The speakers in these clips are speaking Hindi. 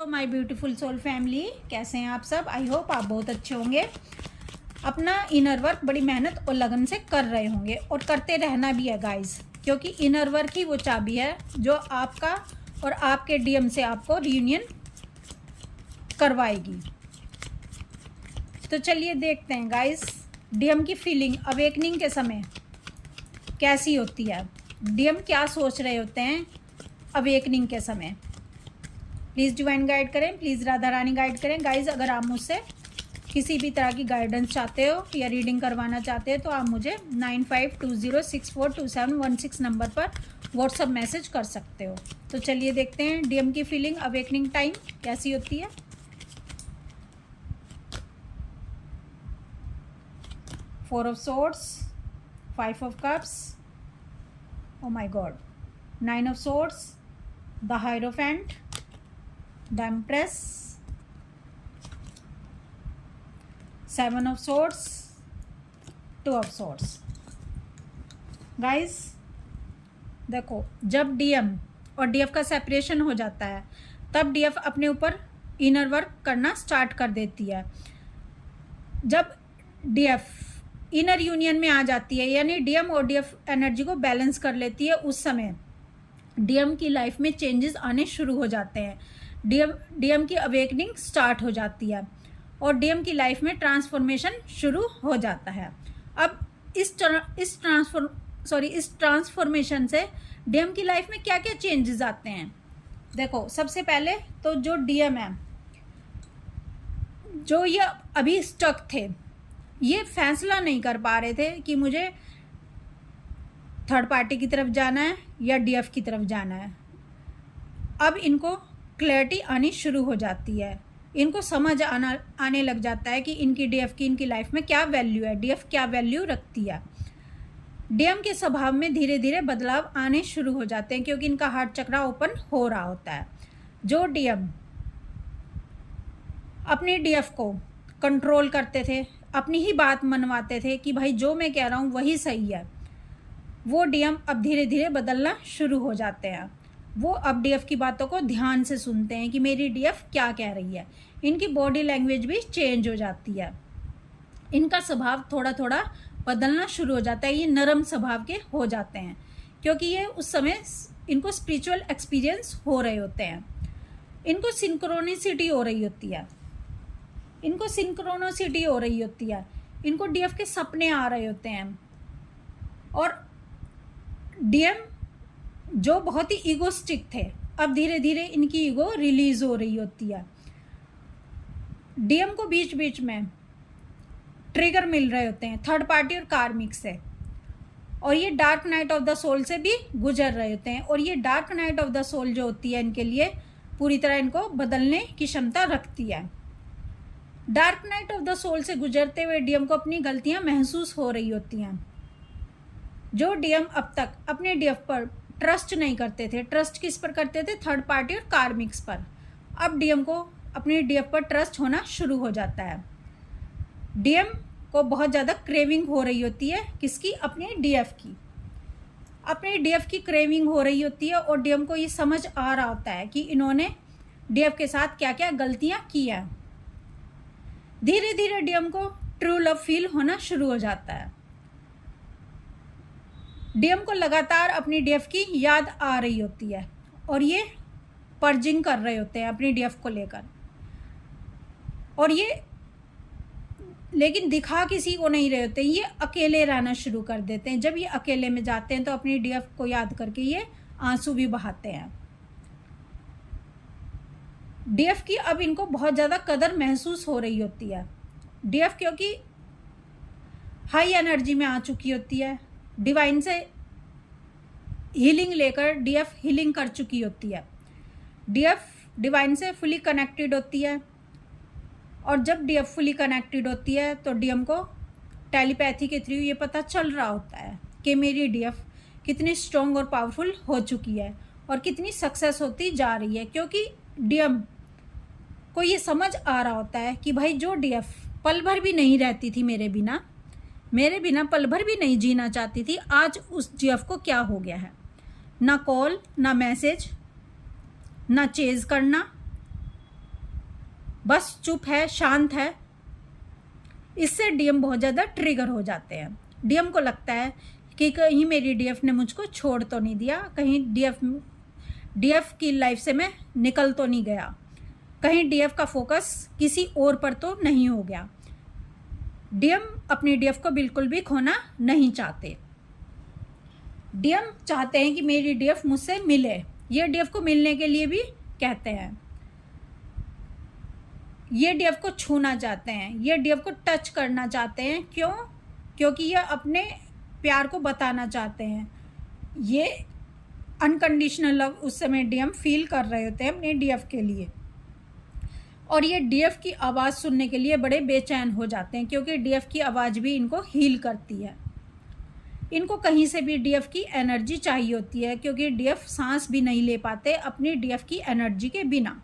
माय ब्यूटीफुल सोल फैमिली, कैसे हैं आप सब। आई होप आप बहुत अच्छे होंगे। अपना इनर वर्क बड़ी मेहनत और लगन से कर रहे होंगे और करते रहना भी है गाइस, क्योंकि इनर वर्क ही वो चाबी है जो आपका और आपके डीएम से आपको रियूनियन करवाएगी। तो चलिए देखते हैं गाइस, डीएम की फीलिंग अवेकनिंग के समय कैसी होती है। डीएम क्या सोच रहे होते हैं अवेकनिंग के समय। प्लीज़ डिवाइन गाइड करें, प्लीज़ राधा रानी गाइड करें। गाइज, अगर आप मुझसे किसी भी तरह की गाइडेंस चाहते हो या रीडिंग करवाना चाहते हो तो आप मुझे 9520642716 नंबर पर व्हाट्सअप मैसेज कर सकते हो। तो चलिए देखते हैं डीएम की फीलिंग अवेकनिंग टाइम कैसी होती है। Four of swords, five of cups, oh my God, nine of swords, the hierophant, the Empress, Seven of Swords, Two of Swords। Guys देखो, जब डीएम और डीएफ का सेपरेशन हो जाता है तब डीएफ अपने ऊपर इनर वर्क करना स्टार्ट कर देती है। जब डीएफ इनर यूनियन में आ जाती है, यानी डीएम और डीएफ एनर्जी को बैलेंस कर लेती है, उस समय डीएम की लाइफ में चेंजेस आने शुरू हो जाते हैं। डीएम की अवेकनिंग स्टार्ट हो जाती है और डीएम की लाइफ में ट्रांसफॉर्मेशन शुरू हो जाता है। अब इस ट्रांसफॉर्मेशन से डीएम की लाइफ में क्या क्या चेंजेस आते हैं। देखो, सबसे पहले तो जो डीएम है, जो ये अभी स्टक थे, ये फैसला नहीं कर पा रहे थे कि मुझे थर्ड पार्टी की तरफ जाना है या डीएफ की तरफ जाना है। अब इनको क्लैरिटी आनी शुरू हो जाती है, इनको समझ आने लग जाता है कि इनकी डीएफ की इनकी लाइफ में क्या वैल्यू है, डीएफ क्या वैल्यू रखती है। डीएम के स्वभाव में धीरे धीरे बदलाव आने शुरू हो जाते हैं, क्योंकि इनका हार्ट चक्रा ओपन हो रहा होता है। जो डीएम अपने डीएफ को कंट्रोल करते थे, अपनी ही बात मनवाते थे कि भाई जो मैं कह रहा हूँ वही सही है, वो डीएम अब धीरे धीरे बदलना शुरू हो जाते हैं। वो अब डीएफ की बातों को ध्यान से सुनते हैं कि मेरी डीएफ क्या कह रही है। इनकी बॉडी लैंग्वेज भी चेंज हो जाती है, इनका स्वभाव थोड़ा थोड़ा बदलना शुरू हो जाता है। ये नरम स्वभाव के हो जाते हैं, क्योंकि ये उस समय इनको स्पिरिचुअल एक्सपीरियंस हो रहे होते हैं। इनको सिंक्रोनिसिटी हो रही होती है, इनको डीएफ के सपने आ रहे होते हैं। और डीएम जो बहुत ही ईगोस्टिक थे, अब धीरे धीरे इनकी ईगो रिलीज हो रही होती है। डीएम को बीच बीच में ट्रिगर मिल रहे होते हैं थर्ड पार्टी और कार्मिक से, और ये dark night of the soul से भी गुजर रहे होते हैं। और ये dark night of the soul जो होती है इनके लिए पूरी तरह इनको बदलने की क्षमता रखती है। Dark night of the soul से गुजरते हुए डीएम को अपनी गलतियां महसूस हो रही होती हैं। जो डीएम अब तक अपने डीएफ पर ट्रस्ट नहीं करते थे, ट्रस्ट किस पर करते थे, थर्ड पार्टी और कार्मिक्स पर, अब डीएम को अपने डीएफ पर ट्रस्ट होना शुरू हो जाता है। डीएम को बहुत ज़्यादा क्रेविंग हो रही होती है, किसकी, अपने डीएफ की। अपने डीएफ की क्रेविंग हो रही होती है और डीएम को ये समझ आ रहा होता है कि इन्होंने डीएफ के साथ क्या क्या गलतियां की हैं। धीरे धीरे डीएम को ट्रू लव फील होना शुरू हो जाता है। डीएम को लगातार अपनी डीएफ की याद आ रही होती है और ये पर्जिंग कर रहे होते हैं अपनी डीएफ को लेकर, और ये लेकिन दिखा किसी को नहीं रहे होते, ये अकेले रहना शुरू कर देते हैं। जब ये अकेले में जाते हैं तो अपनी डीएफ को याद करके ये आंसू भी बहाते हैं। डीएफ की अब इनको बहुत ज़्यादा कदर महसूस हो रही होती है। डीएफ क्योंकि हाई एनर्जी में आ चुकी होती है, डिवाइन से हीलिंग लेकर डीएफ हीलिंग कर चुकी होती है। डीएफ डिवाइन से फुली कनेक्टेड होती है, और जब डीएफ फुली कनेक्टेड होती है तो डीएम को टेलीपैथी के थ्रू ये पता चल रहा होता है कि मेरी डीएफ कितनी स्ट्रॉन्ग और पावरफुल हो चुकी है और कितनी सक्सेस होती जा रही है। क्योंकि डीएम को ये समझ आ रहा होता है कि भाई जो डीएफ पल भर भी नहीं रहती थी मेरे बिना पल भर भी नहीं जीना चाहती थी, आज उस डीएफ को क्या हो गया है। ना कॉल, ना मैसेज, ना चेज करना, बस चुप है, शांत है, इससे डीएम बहुत ज़्यादा ट्रिगर हो जाते हैं। डीएम को लगता है कि कहीं मेरी डीएफ ने मुझको छोड़ तो नहीं दिया, कहीं डीएफ की लाइफ से मैं निकल तो नहीं गया, कहीं डीएफ का फोकस किसी और पर तो नहीं हो गया। डीएम अपनी डीएफ को बिल्कुल भी खोना नहीं चाहते। डीएम चाहते हैं कि मेरी डीएफ मुझसे मिले। ये डीएफ को मिलने के लिए भी कहते हैं, ये डीएफ को छूना चाहते हैं, ये डीएफ को टच करना चाहते हैं। क्यों? क्योंकि ये अपने प्यार को बताना चाहते हैं। ये अनकंडीशनल लव उस समय डीएम फील कर रहे होते हैं अपने डीएफ के लिए, और ये डीएफ की आवाज़ सुनने के लिए बड़े बेचैन हो जाते हैं, क्योंकि डीएफ की आवाज़ भी इनको हील करती है। इनको कहीं से भी डीएफ की एनर्जी चाहिए होती है, क्योंकि डीएफ सांस भी नहीं ले पाते अपनी डीएफ की एनर्जी के बिना।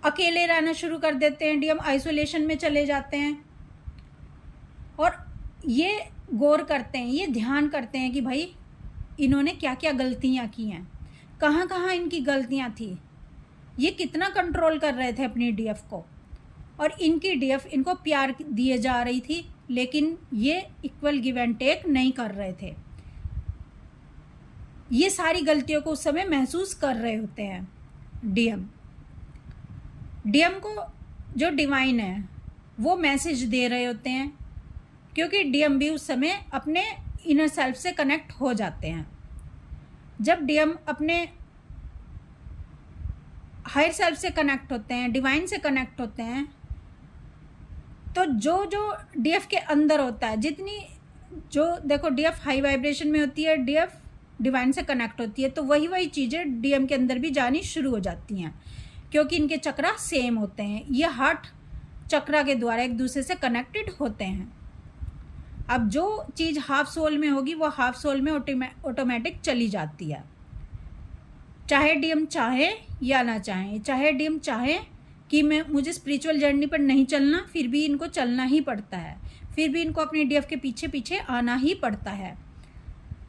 अकेले रहना शुरू कर देते हैं डीएम, आइसोलेशन में चले जाते हैं, और ये गौर करते हैं, ये ध्यान करते हैं कि भाई इन्होंने क्या क्या गलतियां की हैं, कहाँ कहाँ इनकी गलतियां थी, ये कितना कंट्रोल कर रहे थे अपनी डीएफ को, और इनकी डीएफ इनको प्यार दिए जा रही थी, लेकिन ये इक्वल गिव एंड टेक नहीं कर रहे थे। ये सारी गलतियों को उस समय महसूस कर रहे होते हैं डीएम। डीएम को जो डिवाइन है वो मैसेज दे रहे होते हैं, क्योंकि डीएम भी उस समय अपने इनर सेल्फ से कनेक्ट हो जाते हैं। जब डीएम अपने हायर सेल्फ से कनेक्ट होते हैं, डिवाइन से कनेक्ट होते हैं, तो जो जो डीएफ के अंदर होता है, जितनी जो देखो डीएफ हाई वाइब्रेशन में होती है, डीएफ डिवाइन से कनेक्ट होती है, तो वही वही चीज़ें डीएम के अंदर भी जानी शुरू हो जाती हैं, क्योंकि इनके चक्रा सेम होते हैं। ये हार्ट चक्रा के द्वारा एक दूसरे से कनेक्टेड होते हैं। अब जो चीज़ हाफ सोल में होगी वो हाफ सोल में ऑटोमेटिक चली जाती है, चाहे डीएम चाहे या ना चाहे। चाहे डीएम चाहे कि मुझे स्पिरिचुअल जर्नी पर नहीं चलना, फिर भी इनको चलना ही पड़ता है, फिर भी इनको अपनी डीएफ के पीछे पीछे आना ही पड़ता है।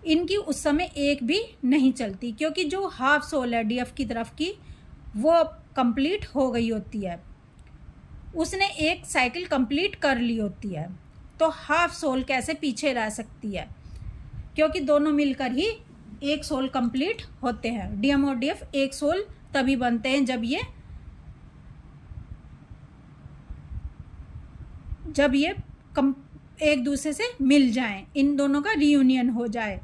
इनकी उस समय एक भी नहीं चलती, क्योंकि जो हाफ सोल है डीएफ की तरफ की वो कंप्लीट हो गई होती है, उसने एक साइकिल कंप्लीट कर ली होती है। तो हाफ सोल कैसे पीछे रह सकती है, क्योंकि दोनों मिलकर ही एक सोल कंप्लीट होते हैं। डीएम और डीएफ एक सोल तभी बनते हैं जब ये एक दूसरे से मिल जाएं, इन दोनों का रियूनियन हो जाए,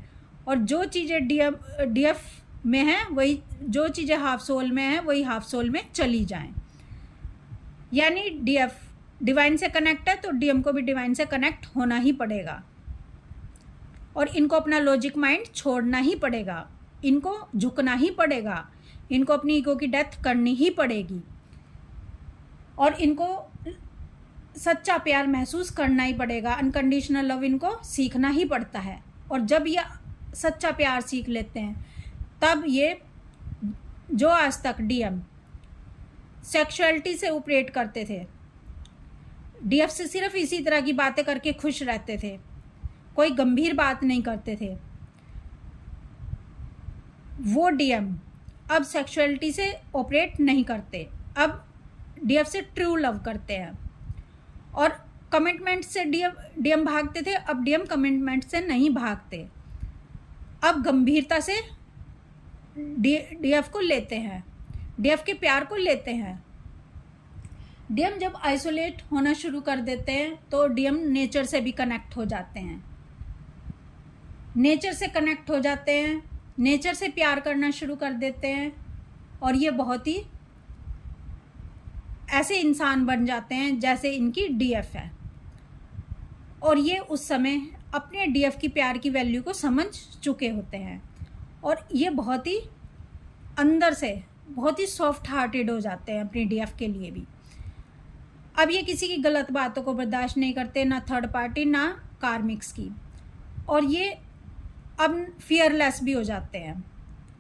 और जो चीज़ें डीएफ में है वही, जो चीज़ें हाफ सोल में है वही हाफ सोल में चली जाएं। यानी डीएफ डिवाइन से कनेक्ट है तो डीएम को भी डिवाइन से कनेक्ट होना ही पड़ेगा, और इनको अपना लॉजिक माइंड छोड़ना ही पड़ेगा, इनको झुकना ही पड़ेगा, इनको अपनी ईगो की डेथ करनी ही पड़ेगी, और इनको सच्चा प्यार महसूस करना ही पड़ेगा। अनकंडीशनल लव इनको सीखना ही पड़ता है, और जब ये सच्चा प्यार सीख लेते हैं तब ये, जो आज तक डीएम सेक्सुअलिटी से ऑपरेट करते थे, डीएफ से सिर्फ इसी तरह की बातें करके खुश रहते थे, कोई गंभीर बात नहीं करते थे, वो डीएम अब सेक्सुअलिटी से ऑपरेट नहीं करते, अब डीएफ से ट्रू लव करते हैं। और कमिटमेंट से डीएम भागते थे, अब डीएम कमिटमेंट से नहीं भागते, अब गंभीरता से डीएफ को लेते हैं, डीएफ के प्यार को लेते हैं। डीएम जब आइसोलेट होना शुरू कर देते हैं तो डीएम नेचर से भी कनेक्ट हो जाते हैं, नेचर से कनेक्ट हो जाते हैं, नेचर से प्यार करना शुरू कर देते हैं, और ये बहुत ही ऐसे इंसान बन जाते हैं जैसे इनकी डीएफ है। और ये उस समय अपने डीएफ की प्यार की वैल्यू को समझ चुके होते हैं, और ये बहुत ही अंदर से बहुत ही सॉफ्ट हार्टेड हो जाते हैं अपनी डीएफ के लिए भी। अब ये किसी की गलत बातों को बर्दाश्त नहीं करते, ना थर्ड पार्टी ना कार्मिक्स की, और ये अब फियरलेस भी हो जाते हैं,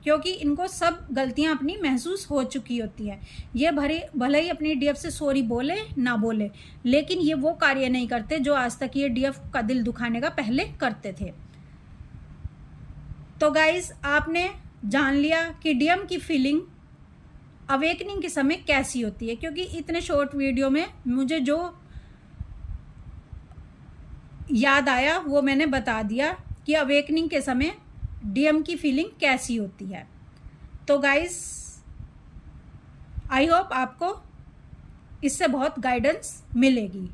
क्योंकि इनको सब गलतियां अपनी महसूस हो चुकी होती हैं। ये भले ही अपनी डीएफ से सॉरी बोले ना बोले, लेकिन ये वो कार्य नहीं करते जो आज तक ये डीएफ का दिल दुखाने का पहले करते थे। तो गाइज, आपने जान लिया कि डीएम की फीलिंग अवेकनिंग के समय कैसी होती है, क्योंकि इतने शॉर्ट वीडियो में मुझे जो याद आया वो मैंने बता दिया कि अवेकनिंग के समय डीएम की फीलिंग कैसी होती है। तो गाइस, आई होप आपको इससे बहुत गाइडेंस मिलेगी।